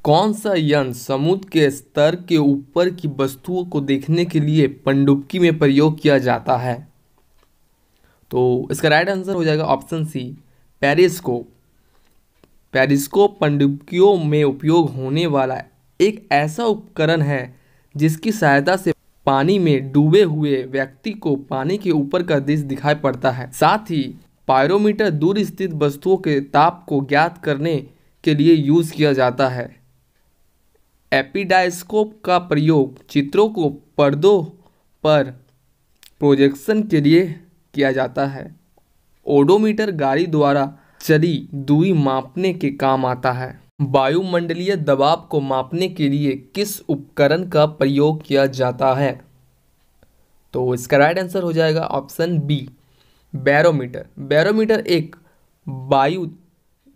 कौन सा यंत्र समुद्र के स्तर के ऊपर की वस्तुओं को देखने के लिए पनडुब्बी में प्रयोग किया जाता है? तो इसका राइट आंसर हो जाएगा ऑप्शन सी, पेरिस्कोप। पेरिस्कोप पनडुब्बियों में उपयोग होने वाला एक ऐसा उपकरण है जिसकी सहायता से पानी में डूबे हुए व्यक्ति को पानी के ऊपर का दृश्य दिखाई पड़ता है। साथ ही पायरोमीटर दूर स्थित वस्तुओं के ताप को ज्ञात करने के लिए यूज किया जाता है। एपिडायस्कोप का प्रयोग चित्रों को पर्दों पर प्रोजेक्शन के लिए किया जाता है। ओडोमीटर गाड़ी द्वारा चली दूरी मापने के काम आता है। वायुमंडलीय दबाव को मापने के लिए किस उपकरण का प्रयोग किया जाता है? तो इसका राइट आंसर हो जाएगा ऑप्शन बी, बैरोमीटर। बैरोमीटर एक वायु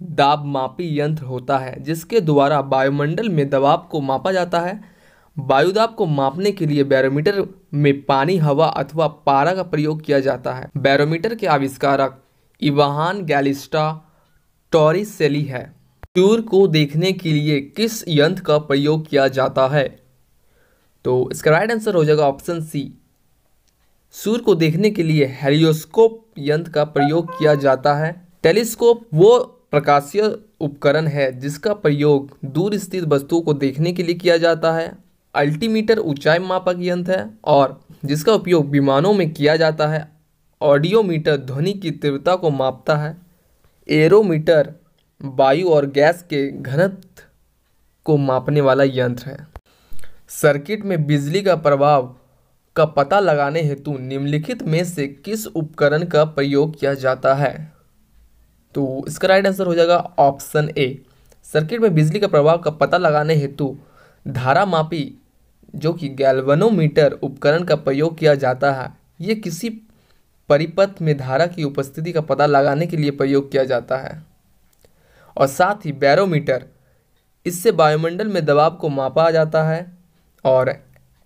दाब मापी यंत्र होता है जिसके द्वारा वायुमंडल में दबाव को मापा जाता है। वायुदाब को मापने के लिए बैरोमीटर में पानी, हवा अथवा पारा का प्रयोग किया जाता है। बैरोमीटर के आविष्कारक इवान गैलिस्टा टॉरिसेली है। सूर्य को देखने के लिए किस यंत्र का प्रयोग किया जाता है? तो इसका राइट आंसर हो जाएगा ऑप्शन सी, सूर्य को देखने के लिए हेलियोस्कोप यंत्र का प्रयोग किया जाता है। टेलीस्कोप वो प्रकाशीय उपकरण है जिसका प्रयोग दूर स्थित वस्तुओं को देखने के लिए किया जाता है। अल्टीमीटर ऊंचाई मापक यंत्र है और जिसका उपयोग विमानों में किया जाता है। ऑडियोमीटर ध्वनि की तीव्रता को मापता है। एरोमीटर वायु और गैस के घनत्व को मापने वाला यंत्र है। सर्किट में बिजली का प्रभाव का पता लगाने हेतु निम्नलिखित में से किस उपकरण का प्रयोग किया जाता है? तो इसका राइट आंसर हो जाएगा ऑप्शन ए, सर्किट में बिजली का प्रभाव का पता लगाने हेतु धारा मापी जो कि गैल्वेनोमीटर उपकरण का प्रयोग किया जाता है। ये किसी परिपथ में धारा की उपस्थिति का पता लगाने के लिए प्रयोग किया जाता है। और साथ ही बैरोमीटर, इससे वायुमंडल में दबाव को मापा जाता है। और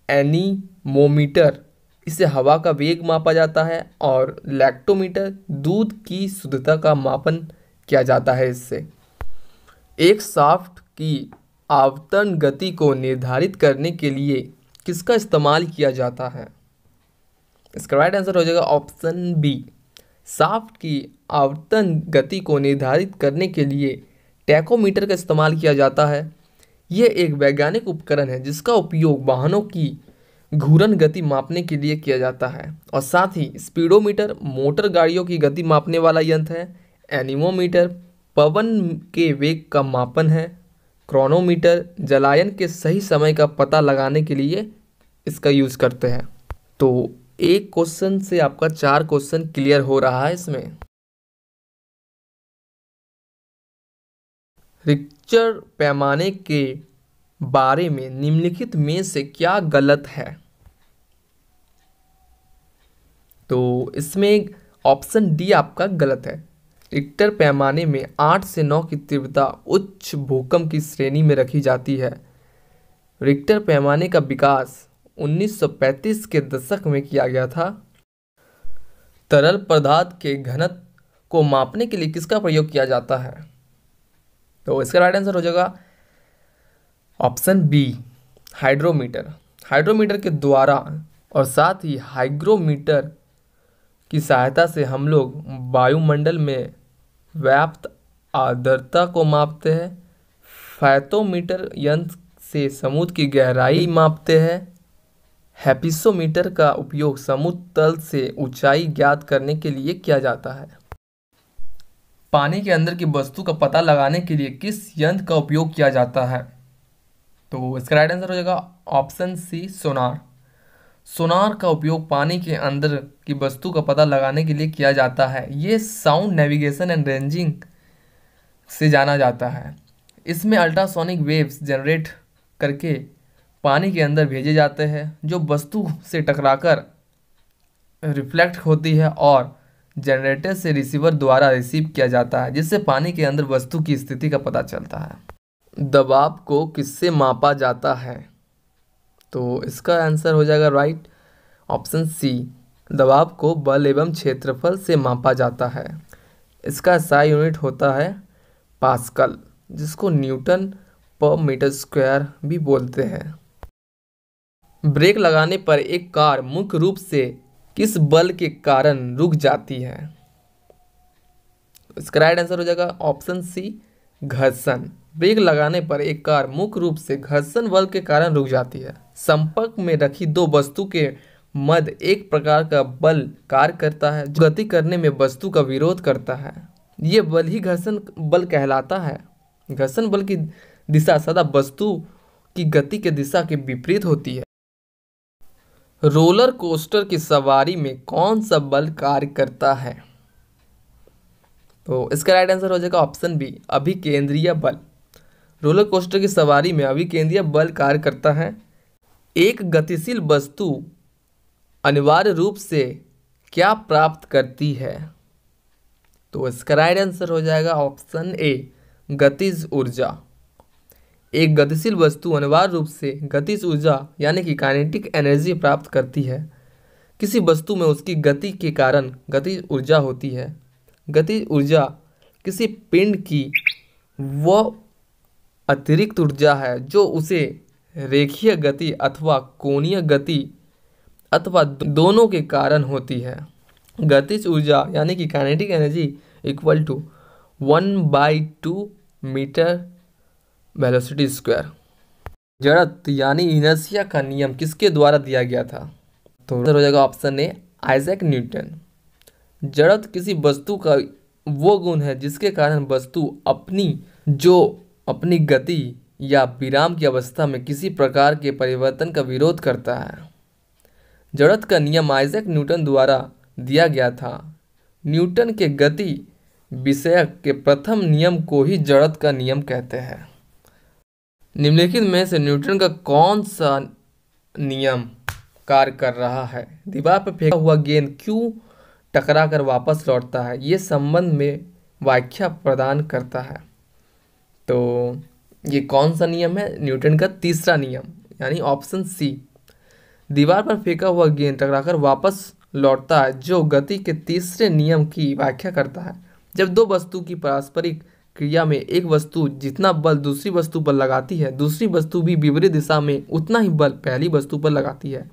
एनीमोमीटर, इससे हवा का वेग मापा जाता है। और लैक्टोमीटर दूध की शुद्धता का मापन किया जाता है। इससे एक शाफ्ट की आवर्तन गति को निर्धारित करने के लिए किसका इस्तेमाल किया जाता है? इसका राइट आंसर हो जाएगा ऑप्शन बी, शाफ्ट की आवर्तन गति को निर्धारित करने के लिए टैकोमीटर का इस्तेमाल किया जाता है। यह एक वैज्ञानिक उपकरण है जिसका उपयोग वाहनों की घूर्णन गति मापने के लिए किया जाता है। और साथ ही स्पीडोमीटर मोटर गाड़ियों की गति मापने वाला यंत्र है। एनीमोमीटर पवन के वेग का मापन है। क्रोनोमीटर जलायन के सही समय का पता लगाने के लिए इसका यूज करते हैं। तो एक क्वेश्चन से आपका 4 क्वेश्चन क्लियर हो रहा है इसमें। रिक्टर पैमाने के बारे में निम्नलिखित में से क्या गलत है? तो इसमें ऑप्शन डी आपका गलत है। रिक्टर पैमाने में 8 से 9 की तीव्रता उच्च भूकंप की श्रेणी में रखी जाती है। रिक्टर पैमाने का विकास 1935 के दशक में किया गया था। तरल पदार्थ के घनत्व को मापने के लिए किसका प्रयोग किया जाता है? तो इसका राइट आंसर हो जाएगा ऑप्शन बी, हाइड्रोमीटर। हाइड्रोमीटर के द्वारा और साथ ही हाइग्रोमीटर की सहायता से हम लोग वायुमंडल में व्याप्त आर्द्रता को मापते हैं। फायटोमीटर यंत्र से समुद्र की गहराई मापते हैं। हेपिसोमीटर का उपयोग समुद्र तल से ऊंचाई ज्ञात करने के लिए किया जाता है। पानी के अंदर की वस्तु का पता लगाने के लिए किस यंत्र का उपयोग किया जाता है? तो इसका राइट आंसर हो जाएगा ऑप्शन सी, सोनार। सोनार का उपयोग पानी के अंदर की वस्तु का पता लगाने के लिए किया जाता है। ये साउंड नेविगेशन एंड रेंजिंग से जाना जाता है। इसमें अल्ट्रासोनिक वेव्स जनरेट करके पानी के अंदर भेजे जाते हैं जो वस्तु से टकराकर रिफ्लेक्ट होती है और जनरेटर से रिसीवर द्वारा रिसीव किया जाता है, जिससे पानी के अंदर वस्तु की स्थिति का पता चलता है। दबाव को किससे मापा जाता है? तो इसका आंसर हो जाएगा राइट ऑप्शन सी, दबाव को बल एवं क्षेत्रफल से मापा जाता है। इसका SI यूनिट होता है पास्कल, जिसको न्यूटन पर मीटर स्क्वायर भी बोलते हैं। ब्रेक लगाने पर एक कार मुख्य रूप से किस बल के कारण रुक जाती है? इसका राइट आंसर हो जाएगा ऑप्शन सी, घर्षण। ब्रेक लगाने पर एक कार मुख्य रूप से घर्षण बल के कारण रुक जाती है। संपर्क में रखी दो वस्तु के मध्य एक प्रकार का बल कार्य करता है जो गति करने में वस्तु का विरोध करता है। ये बल ही घर्षण बल कहलाता है। घर्षण बल की दिशा सदा वस्तु की गति के दिशा के विपरीत होती है। रोलर कोस्टर की सवारी में कौन सा बल कार्य करता है? तो इसका राइट आंसर हो जाएगा ऑप्शन बी, अभिकेंद्रीय बल। रोलर कोस्टर की सवारी में अभिकेंद्रीय बल कार्य करता है। एक गतिशील वस्तु अनिवार्य रूप से क्या प्राप्त करती है? तो इसका राइट आंसर हो जाएगा ऑप्शन ए, गतिज ऊर्जा। एक गतिशील वस्तु अनिवार्य रूप से गतिज ऊर्जा यानी कि काइनेटिक एनर्जी प्राप्त करती है। किसी वस्तु में उसकी गति के कारण गतिज ऊर्जा होती है। गतिज ऊर्जा किसी पिंड की वह अतिरिक्त ऊर्जा है जो उसे रेखीय गति अथवा कोणीय गति अथवा दोनों के कारण होती है। गतिज ऊर्जा यानी कि kinetic energy equal to 1/2 metre velocity square. जड़त्व यानी इनर्शिया का नियम किसके द्वारा दिया गया था? तो हो जाएगा ऑप्शन ए, आइजैक न्यूटन। जड़त्व किसी वस्तु का वो गुण है जिसके कारण वस्तु अपनी गति या विराम की अवस्था में किसी प्रकार के परिवर्तन का विरोध करता है। जड़त्व का नियम आइजैक न्यूटन द्वारा दिया गया था। न्यूटन के गति विषयक के प्रथम नियम को ही जड़त्व का नियम कहते हैं। निम्नलिखित में से न्यूटन का कौन सा नियम कार्य कर रहा है? दीवार पर फेंका हुआ गेंद क्यों टकरा कर वापस लौटता है? ये संबंध में व्याख्या प्रदान करता है। तो ये कौन सा नियम है? न्यूटन का तीसरा नियम यानी ऑप्शन सी। दीवार पर फेंका हुआ गेंद टकराकर वापस लौटता है जो गति के तीसरे नियम की व्याख्या करता है। जब दो वस्तु की पारस्परिक क्रिया में एक वस्तु जितना बल दूसरी वस्तु पर लगाती है, दूसरी वस्तु भी विपरीत दिशा में उतना ही बल पहली वस्तु पर लगाती है।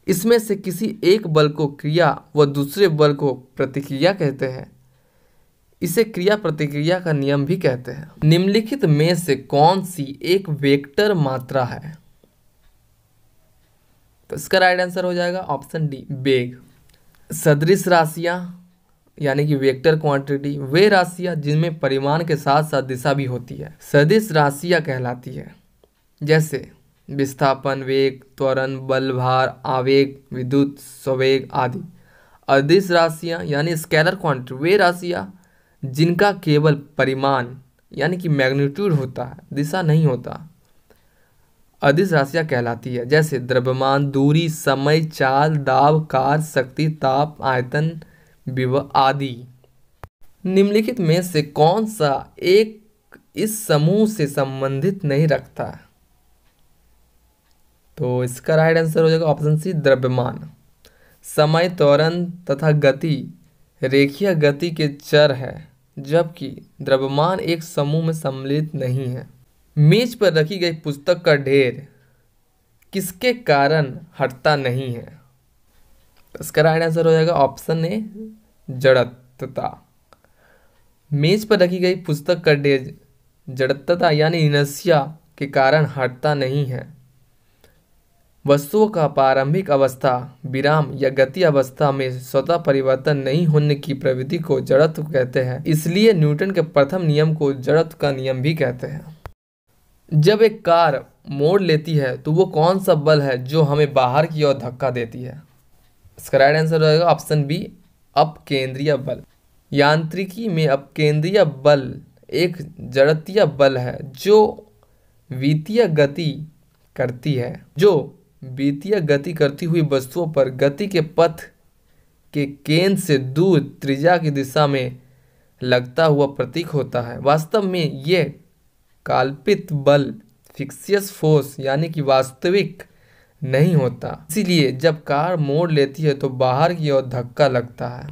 इसमें से किसी एक बल को क्रिया व दूसरे बल को प्रतिक्रिया कहते हैं। इसे क्रिया प्रतिक्रिया का नियम भी कहते हैं। निम्नलिखित में से कौन सी एक वेक्टर मात्रा है? तो इसका राइट आंसर हो जाएगा ऑप्शन डी, वेग। सदृश राशियां यानी कि वेक्टर क्वांटिटी वे राशियां जिनमें परिमाण के साथ साथ दिशा भी होती है सदिश राशियां कहलाती है। जैसे विस्थापन, वेग, त्वरण, बल, भार, आवेग, विद्युत संवेग आदि। अदिश राशियां यानी स्केलर क्वांटिटी वे राशियां जिनका केवल परिमाण यानी कि मैग्नीट्यूड होता है, दिशा नहीं होता, अदिश राशियां कहलाती है। जैसे द्रव्यमान, दूरी, समय, चाल, दाब, कार्य, शक्ति, ताप, आयतन, विभव आदि। निम्नलिखित में से कौन सा एक इस समूह से संबंधित नहीं रखता? तो इसका राइट आंसर हो जाएगा ऑप्शन सी, द्रव्यमान। समय, त्वरण तथा गति रेखीय गति के चर है जबकि द्रव्यमान एक समूह में सम्मिलित नहीं है। मेज पर रखी गई पुस्तक का ढेर किसके कारण हटता नहीं है? इसका राइट आंसर हो जाएगा ऑप्शन ए, जड़त्वता। मेज पर रखी गई पुस्तक का ढेर जड़त्वता यानी इनर्शिया के कारण हटता नहीं है। वस्तुओं का प्रारंभिक अवस्था, विराम या गति अवस्था में स्वतः परिवर्तन नहीं होने की प्रवृत्ति को जड़त्व कहते हैं। इसलिए न्यूटन के प्रथम नियम को जड़त्व का नियम भी कहते हैं। जब एक कार मोड़ लेती है तो वो कौन सा बल है जो हमें बाहर की ओर धक्का देती है? इसका राइट आंसर रहेगा ऑप्शन बी, अपकेंद्रीय बल। यांत्रिकी में अपकेंद्रीय बल एक जड़त्वीय बल है जो वितीय गति करती हुई वस्तुओं पर गति के पथ के केंद्र से दूर त्रिज्या की दिशा में लगता हुआ प्रतीक होता है। वास्तव में ये कल्पित बल फिक्सियस फोर्स यानी कि वास्तविक नहीं होता। इसीलिए जब कार मोड़ लेती है तो बाहर की ओर धक्का लगता है।